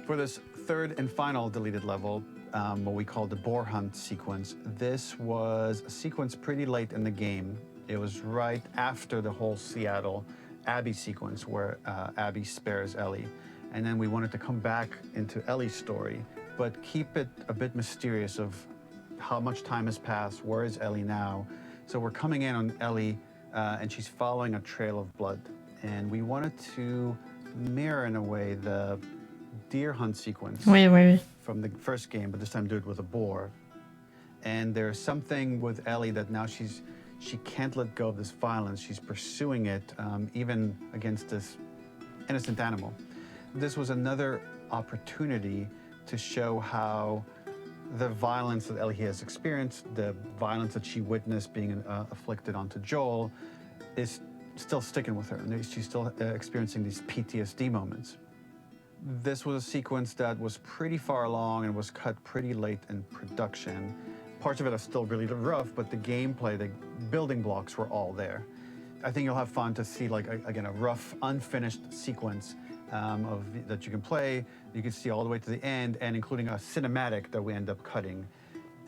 For this third and final deleted level, what we call the boar hunt sequence, this was a sequence pretty late in the game. It was right after the whole Seattle Abby sequence where Abby spares Ellie. And then we wanted to come back into Ellie's story, but keep it a bit mysterious of how much time has passed, where is Ellie now? So we're coming in on Ellie and she's following a trail of blood. And we wanted to mirror in a way the deer hunt sequence from the first game, but this time do it with a boar. And there's something with Ellie that now she can't let go of this violence. She's pursuing it, even against this innocent animal. This was another opportunity to show how the violence that Ellie has experienced, the violence that she witnessed being afflicted onto Joel, is still sticking with her, and she's still experiencing these PTSD moments. This was a sequence that was pretty far along and was cut pretty late in production. Parts of it are still really rough, but the gameplay, the building blocks were all there. I think you'll have fun to see, like, again, a rough, unfinished sequence that you can play. You can see all the way to the end, and including a cinematic that we end up cutting.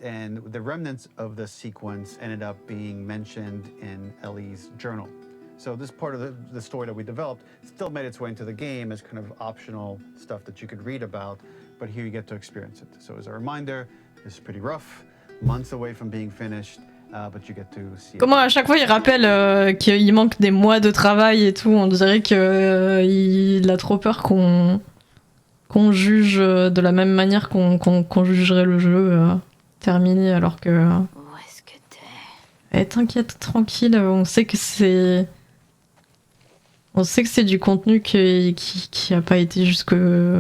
And the remnants of the sequence ended up being mentioned in Ellie's journal. So this part of the story that we developed still made its way into the game as kind of optional stuff that you could read about, but here you get to experience it. So as a reminder, this is pretty rough, months away from being finished, but you get to see Comment à chaque fois il rappelle qu'il manque des mois de travail et tout, on dirait qu'il a trop peur qu'on juge de la même manière qu'on jugerait le jeu terminé, alors que... Où est-ce que t'es? T'inquiète, tranquille, on sait que c'est... On sait que c'est du contenu qui a pas été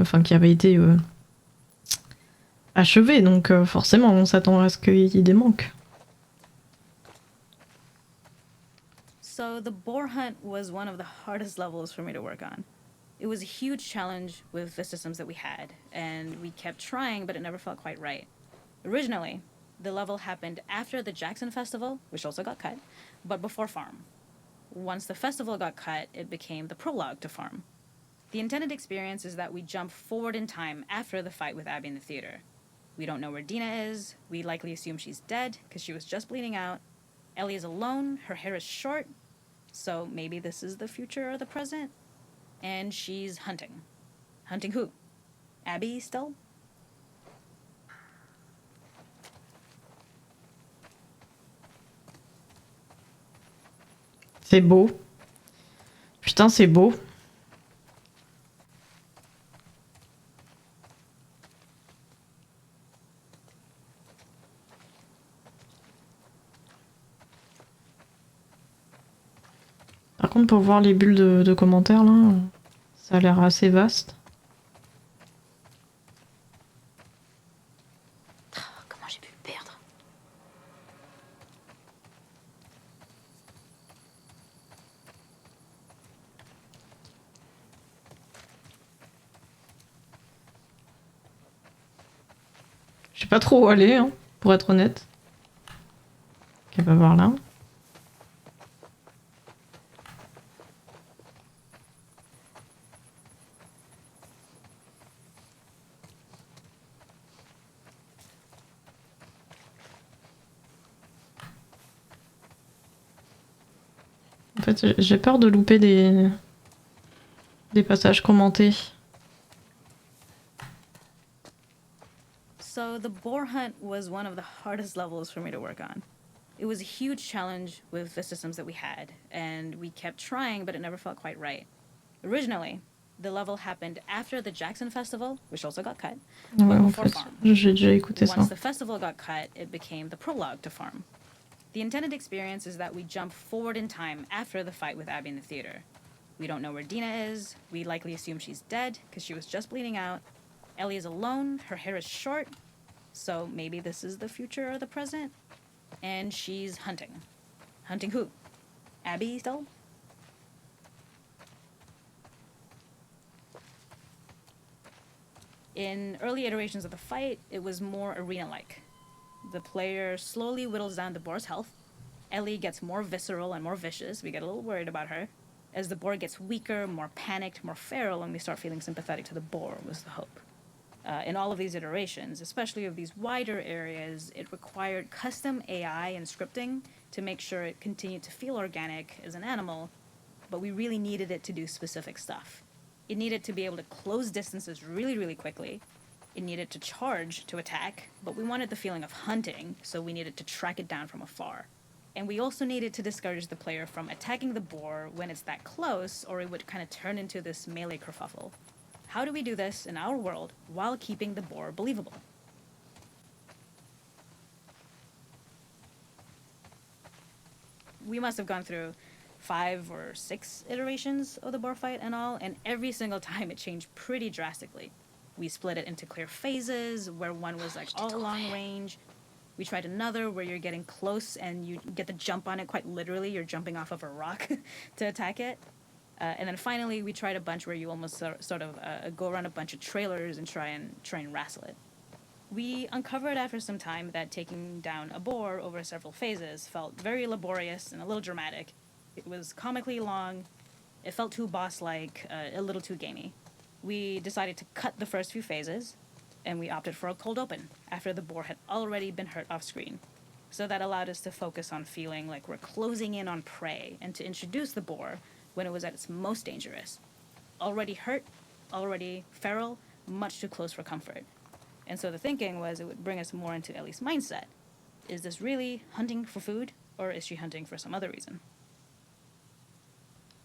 enfin, qui a pas été achevé, donc forcément on s'attend à ce qu'il y ait des manques. So the boar hunt was one of the hardest levels for me to work on. It was a huge challenge with the systems that we had, and we kept trying, but it never felt quite right. Originally, the level happened after the Jackson Festival, which also got cut, but before Farm. Once the festival got cut, it became the prologue to Farm. The intended experience is that we jump forward in time after the fight with Abby in the theater. We don't know where Dina is, we likely assume she's dead because she was just bleeding out. Ellie is alone, her hair is short, so maybe this is the future or the present. And she's hunting. Hunting who? Abby still? C'est beau. Putain, c'est beau. Par contre, pour voir les bulles de commentaires, là, ça a l'air assez vaste. Comment j'ai pu le perdre? Je sais pas trop où aller, hein, pour être honnête. Ok, va voir là. En fait, j'ai peur de louper des passages commentés. So the boar hunt was one of the hardest levels for me to work on. It was a huge challenge with the systems that we had, and we kept trying, but it never felt quite right. Originally, the level happened after the Jackson Festival, which also got cut, Ouais, but en before fait, Farm. j'ai déjà écouté ça. Once the festival got cut, it became the prologue to Farm. The intended experience is that we jump forward in time after the fight with Abby in the theater. We don't know where Dina is, we likely assume she's dead because she was just bleeding out. Ellie is alone, her hair is short, so maybe this is the future or the present. And she's hunting. Hunting who? Abby still? In early iterations of the fight, it was more arena-like. The player slowly whittles down the boar's health. Ellie gets more visceral and more vicious. We get a little worried about her. As the boar gets weaker, more panicked, more feral, and we start feeling sympathetic to the boar was the hope. In all of these iterations, especially of these wider areas, it required custom AI and scripting to make sure it continued to feel organic as an animal, but we really needed it to do specific stuff. It needed to be able to close distances really, really quickly. It needed to charge to attack, but we wanted the feeling of hunting, so we needed to track it down from afar. And we also needed to discourage the player from attacking the boar when it's that close, or it would kind of turn into this melee kerfuffle. How do we do this in our world while keeping the boar believable? We must have gone through 5 or 6 iterations of the boar fight and all, and every single time it changed pretty drastically. We split it into clear phases, where one was like all long range. We tried another where you're getting close and you get the jump on it quite literally. You're jumping off of a rock to attack it. And then finally, we tried a bunch where you almost sort of go around a bunch of trailers and try and wrestle it. We uncovered after some time that taking down a boar over several phases felt very laborious and a little dramatic. It was comically long, it felt too boss-like, a little too gamey. We decided to cut the first few phases, and we opted for a cold open after the boar had already been hurt off screen. So that allowed us to focus on feeling like we're closing in on prey and to introduce the boar when it was at its most dangerous. Already hurt, already feral, much too close for comfort. And so the thinking was it would bring us more into Ellie's mindset. Is this really hunting for food, or is she hunting for some other reason?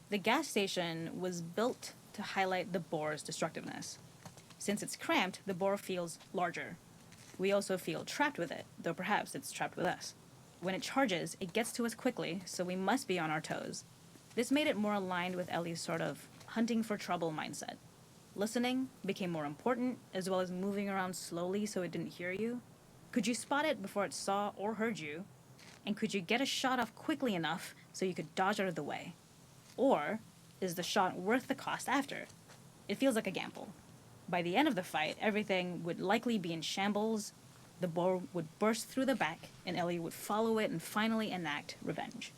The gas station was built to highlight the boar's destructiveness. Since it's cramped, the boar feels larger. We also feel trapped with it, though perhaps it's trapped with us. When it charges, it gets to us quickly, so we must be on our toes. This made it more aligned with Ellie's sort of hunting for trouble mindset. Listening became more important, as well as moving around slowly so it didn't hear you. Could you spot it before it saw or heard you? And could you get a shot off quickly enough so you could dodge out of the way? Or is the shot worth the cost after? It feels like a gamble. By the end of the fight, everything would likely be in shambles, the boar would burst through the back, and Ellie would follow it and finally enact revenge.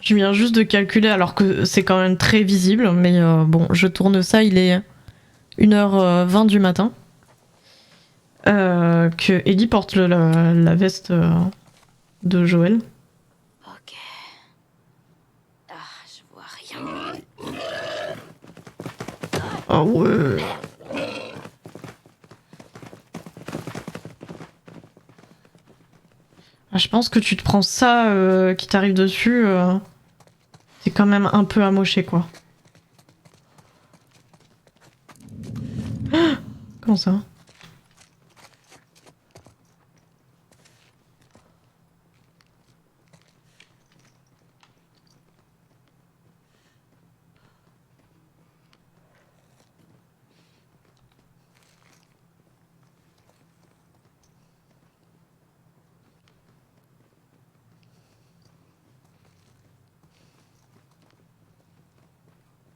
Je viens juste de calculer, alors que c'est quand même très visible, mais bon, je tourne ça, il est 1h20 du matin. Que Ellie porte la veste de Joël. Ok. Ah, je vois rien. Ah ouais. Ah, je pense que tu te prends ça qui t'arrive dessus, c'est quand même un peu amoché, quoi. Ah, comment ça?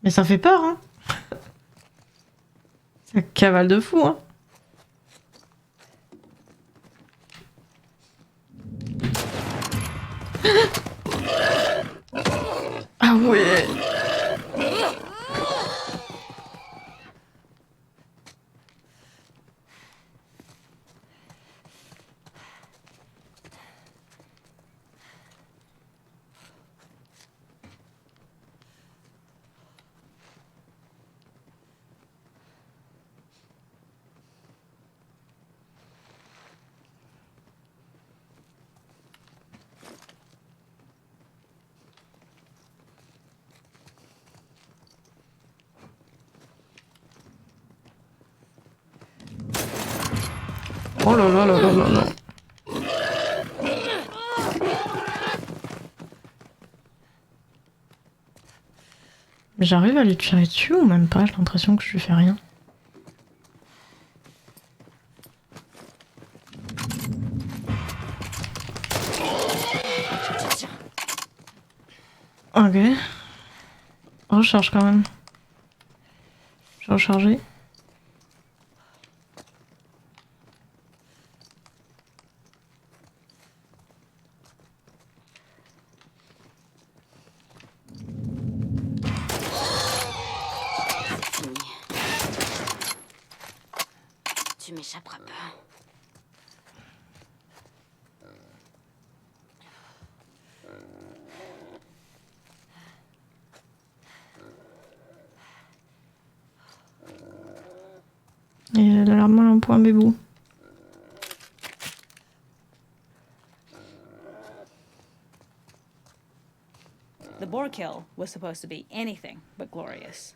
Mais ça fait peur, hein. Ça cavale de fou, hein. Ah ouais. Oh là là là là là là. Mais j'arrive à lui tirer dessus ou même pas? J'ai l'impression que je lui fais rien. Ok. Recharge quand même. J'ai rechargé. m'échappera pas. Et elle a l'air mal un point bébou. The boar kill was supposed to be anything but glorious.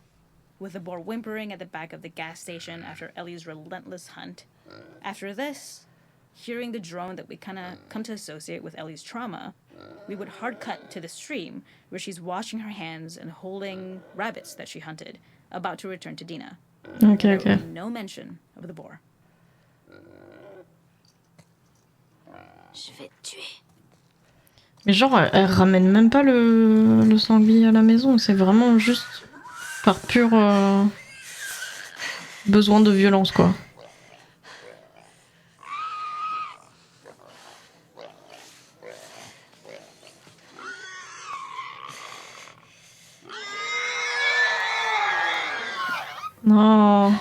With the boar whimpering at the back of the gas station after Ellie's relentless hunt. After this, hearing the drone that we kind of come to associate with Ellie's trauma, we would hard cut to the stream where she's washing her hands and holding rabbits that she hunted, about to return to Dina. Ok, There ok. will be no mention of the boar. Je vais te tuer. Mais genre, elle ramène même pas le sanglier à la maison, c'est vraiment juste par pur besoin de violence, quoi. Non.